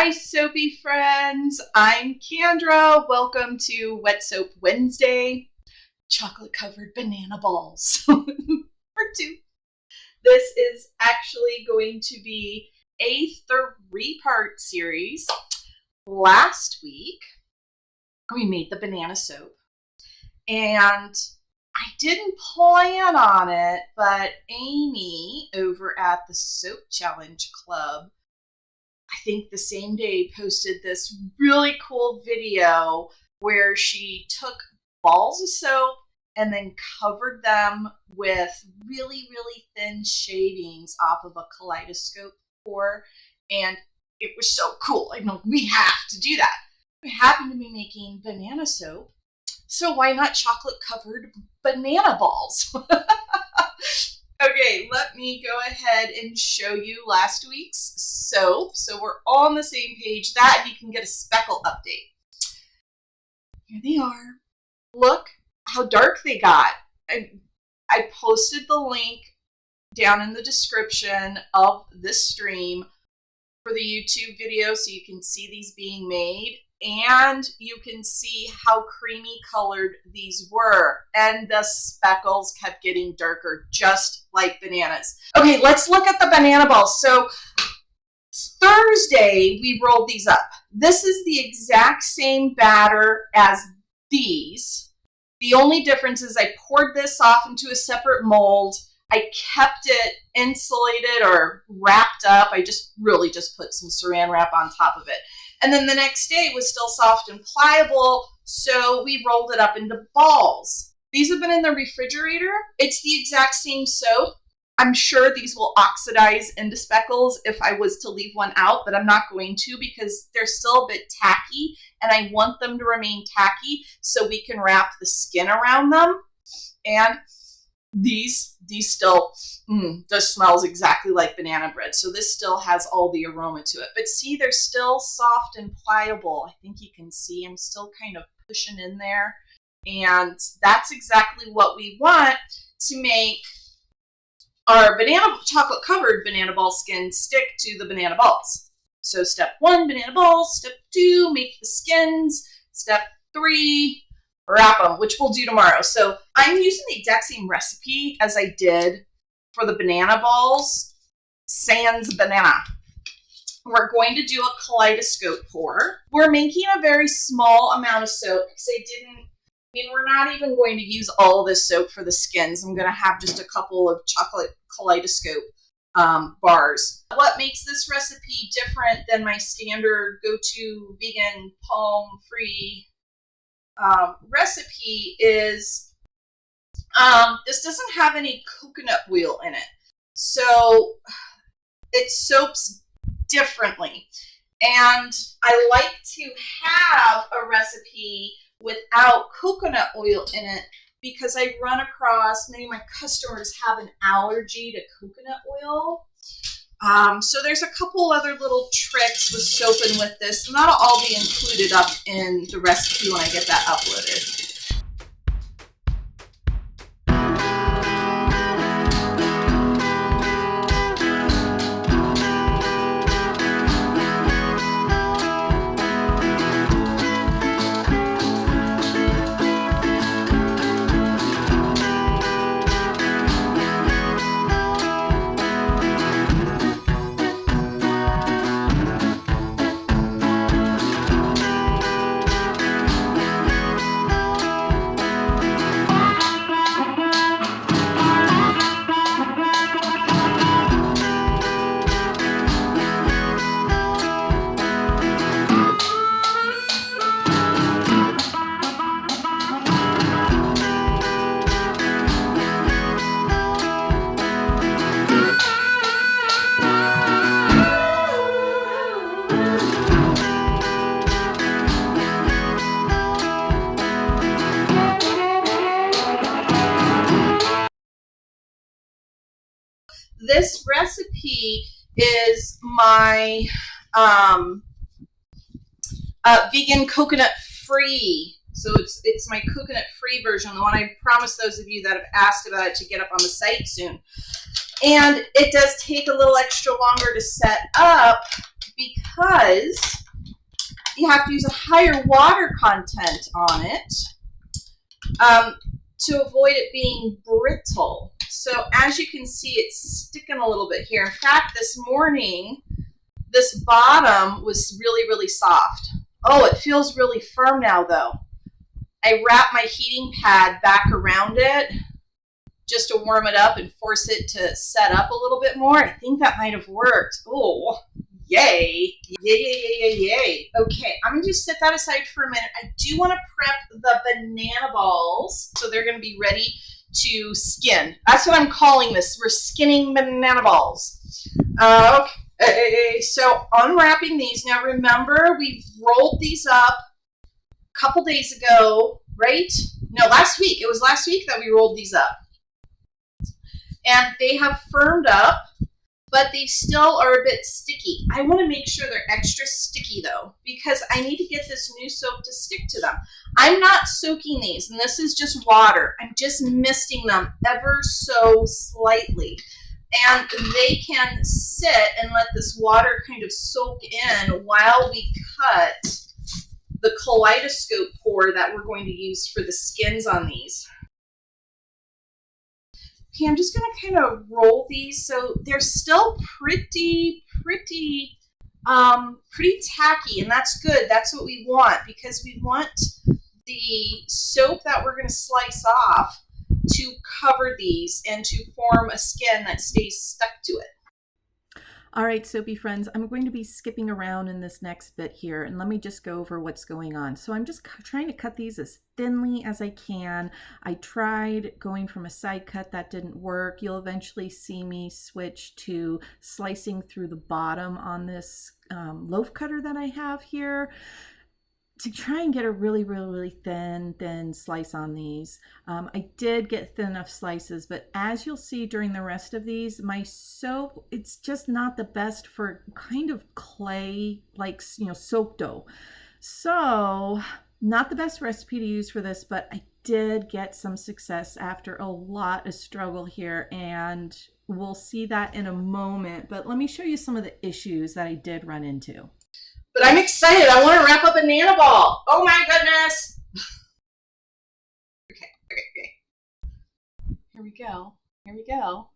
Hi, Soapy friends. I'm Kandra. Welcome to Wet Soap Wednesday. Chocolate-covered banana balls. Part 2. This is actually going to be a 3-part series. Last week, we made the banana soap. And I didn't plan on it, but Amy over at the Soap Challenge Club, I think the same day, posted this really cool video where she took balls of soap and then covered them with really, really thin shavings off of a Kaleidoscope pour. And it was so cool. I know we have to do that. We happen to be making banana soap, so why not chocolate-covered banana balls? Okay, let me go ahead and show you last week's soap. So we're all on the same page. That you can get a speckle update. Here they are. Look how dark they got. I posted the link down in the description of this stream for the YouTube video so you can see these being made. And you can see how creamy colored these were. And the speckles kept getting darker, just like bananas. Okay, let's look at the banana balls. So Thursday, we rolled these up. This is the exact same batter as these. The only difference is I poured this off into a separate mold. I kept it insulated or wrapped up. I really just put some saran wrap on top of it. And then the next day it was still soft and pliable, so we rolled it up into balls. These have been in the refrigerator. It's the exact same soap. I'm sure these will oxidize into speckles if I was to leave one out, but I'm not going to because they're still a bit tacky, and I want them to remain tacky so we can wrap the skin around them. And these still, this smells exactly like banana bread. So this still has all the aroma to it. But see, they're still soft and pliable. I think you can see I'm still kind of pushing in there. And that's exactly what we want to make our chocolate covered banana ball skin stick to the banana balls. So step 1, banana balls. Step 2, make the skins. Step 3, wrap them, which we'll do tomorrow. So I'm using the exact same recipe as I did for the banana balls, sans banana. We're going to do a Kaleidoscope pour. We're making a very small amount of soap because we're not even going to use all this soap for the skins. I'm going to have just a couple of chocolate Kaleidoscope bars. What makes this recipe different than my standard go-to vegan palm-free recipe is this doesn't have any coconut oil in it, so it soaps differently. And I like to have a recipe without coconut oil in it because I run across many of my customers have an allergy to coconut oil. So there's a couple other little tricks with soaping with this, and that'll all be included up in the recipe when I get that uploaded. This recipe is my vegan coconut free. So it's my coconut free version, the one I promised those of you that have asked about it to get up on the site soon. And it does take a little extra longer to set up because you have to use a higher water content on it to avoid it being brittle. So as you can see, it's sticking a little bit here. In fact, this morning, this bottom was really, really soft. Oh, it feels really firm now, though. I wrap my heating pad back around it just to warm it up and force it to set up a little bit more. I think that might have worked. Oh, yay. Yay, yay, yay, yay, yay. Okay, I'm going to just set that aside for a minute. I do want to prep the banana balls, so they're going to be ready to skin. That's what I'm calling this. We're skinning banana balls. Okay, so unwrapping these. Now remember, we rolled these up a couple days ago, right? No, last week. It was last week that we rolled these up. And they have firmed up, but they still are a bit sticky. I want to make sure they're extra sticky though, because I need to get this new soap to stick to them. I'm not soaking these, and this is just water. I'm just misting them ever so slightly. And they can sit and let this water kind of soak in while we cut the Kaleidoscope pour that we're going to use for the skins on these. Okay, I'm just going to kind of roll these so they're still pretty tacky, and that's good. That's what we want, because we want the soap that we're going to slice off to cover these and to form a skin that stays stuck to it. All right, Soapy friends, I'm going to be skipping around in this next bit here, and let me just go over what's going on. So I'm just trying to cut these as thinly as I can. I tried going from a side cut. That didn't work. You'll eventually see me switch to slicing through the bottom on this loaf cutter that I have here, to try and get a really thin slice on these. I did get thin enough slices, but as you'll see during the rest of these, my soap, it's just not the best for kind of clay, like, soap dough. So not the best recipe to use for this, but I did get some success after a lot of struggle here, and we'll see that in a moment. But let me show you some of the issues that I did run into. But I'm excited. I want to wrap up a banana ball. Oh my goodness. Okay. Here we go.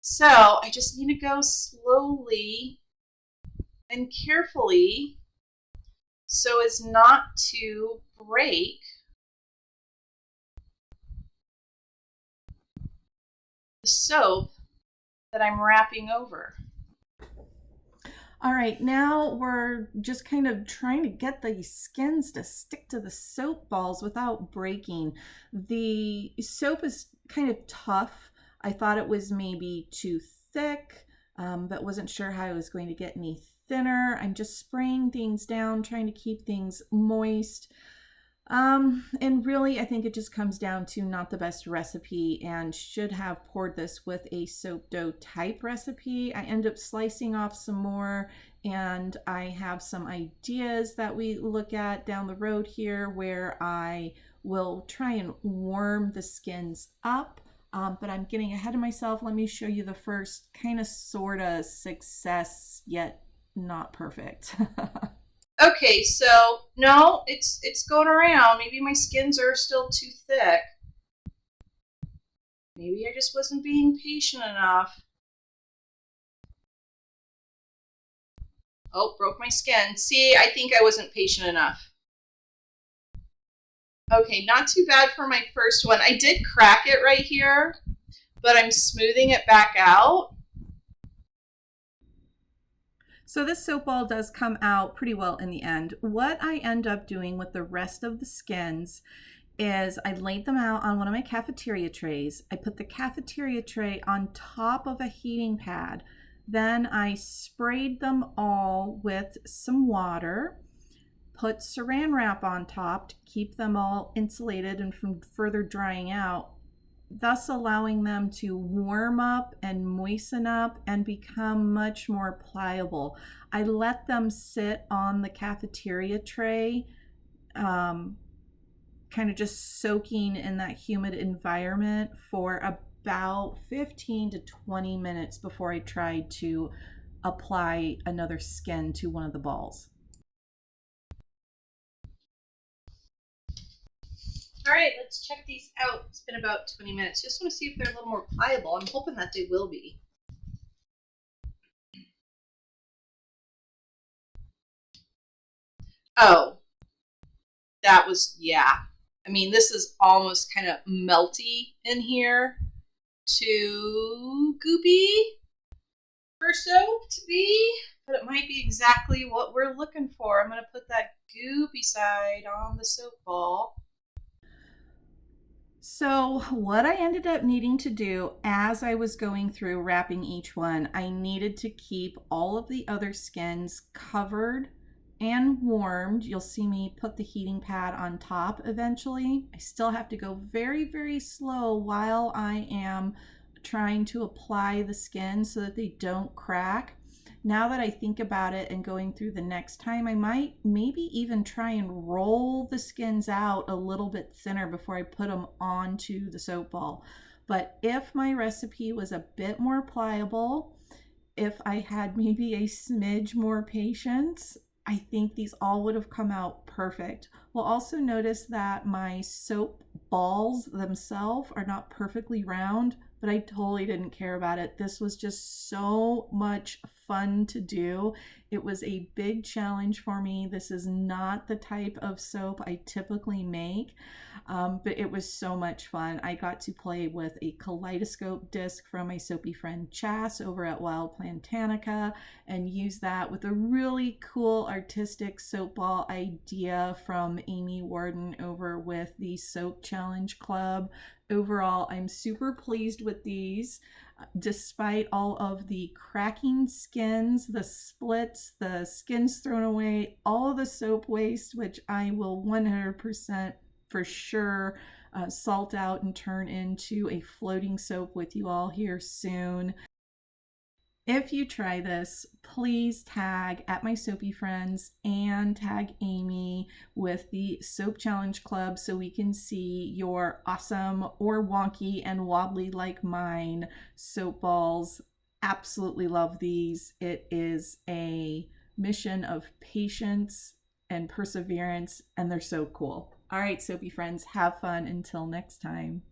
So I just need to go slowly and carefully so as not to break the soap that I'm wrapping over. All right, now we're just kind of trying to get the skins to stick to the soap balls without breaking. The soap is kind of tough. I thought it was maybe too thick, but wasn't sure how I was going to get any thinner. I'm just spraying things down, trying to keep things moist. And really, I think it just comes down to not the best recipe, and should have poured this with a soap dough type recipe. I end up slicing off some more, and I have some ideas that we look at down the road here where I will try and warm the skins up. But I'm getting ahead of myself. Let me show you the first kind of sort of success, yet not perfect. Okay, so no, it's going around. Maybe my skins are still too thick. Maybe I just wasn't being patient enough. Oh, broke my skin. See, I think I wasn't patient enough. Okay, not too bad for my first one. I did crack it right here, but I'm smoothing it back out. So this soap ball does come out pretty well in the end. What I end up doing with the rest of the skins is I laid them out on one of my cafeteria trays. I put the cafeteria tray on top of a heating pad. Then I sprayed them all with some water, put saran wrap on top to keep them all insulated and from further drying out, thus allowing them to warm up and moisten up and become much more pliable. I let them sit on the cafeteria tray, kind of just soaking in that humid environment for about 15 to 20 minutes before I tried to apply another skin to one of the balls. All right, let's check these out. It's been about 20 minutes. Just want to see if they're a little more pliable. I'm hoping that they will be. Oh, that was, yeah. I mean, this is almost kind of melty in here. Too goopy for soap to be, but it might be exactly what we're looking for. I'm going to put that goopy side on the soap ball. So what I ended up needing to do as I was going through wrapping each one, I needed to keep all of the other skins covered and warmed. You'll see me put the heating pad on top eventually. I still have to go very, very slow while I am trying to apply the skin so that they don't crack. Now that I think about it and going through the next time, I might maybe even try and roll the skins out a little bit thinner before I put them onto the soap ball. But if my recipe was a bit more pliable, if I had maybe a smidge more patience, I think these all would have come out perfect. We'll also notice that my soap balls themselves are not perfectly round, but I totally didn't care about it. This was just so much fun to do. It was a big challenge for me. This is not the type of soap I typically make, but it was so much fun. I got to play with a Kaleidoscope disc from my soapy friend Chas over at Wild Plantanica and use that with a really cool artistic soap ball idea from Amy Warden over with the Soap Challenge Club. Overall, I'm super pleased with these. Despite all of the cracking skins, the splits, the skins thrown away, all of the soap waste, which I will 100% for sure salt out and turn into a floating soap with you all here soon. If you try this, please tag at my soapy friends and tag Amy with the Soap Challenge Club so we can see your awesome or wonky and wobbly like mine soap balls. Absolutely love these. It is a mission of patience and perseverance, and they're so cool. All right, soapy friends, have fun until next time.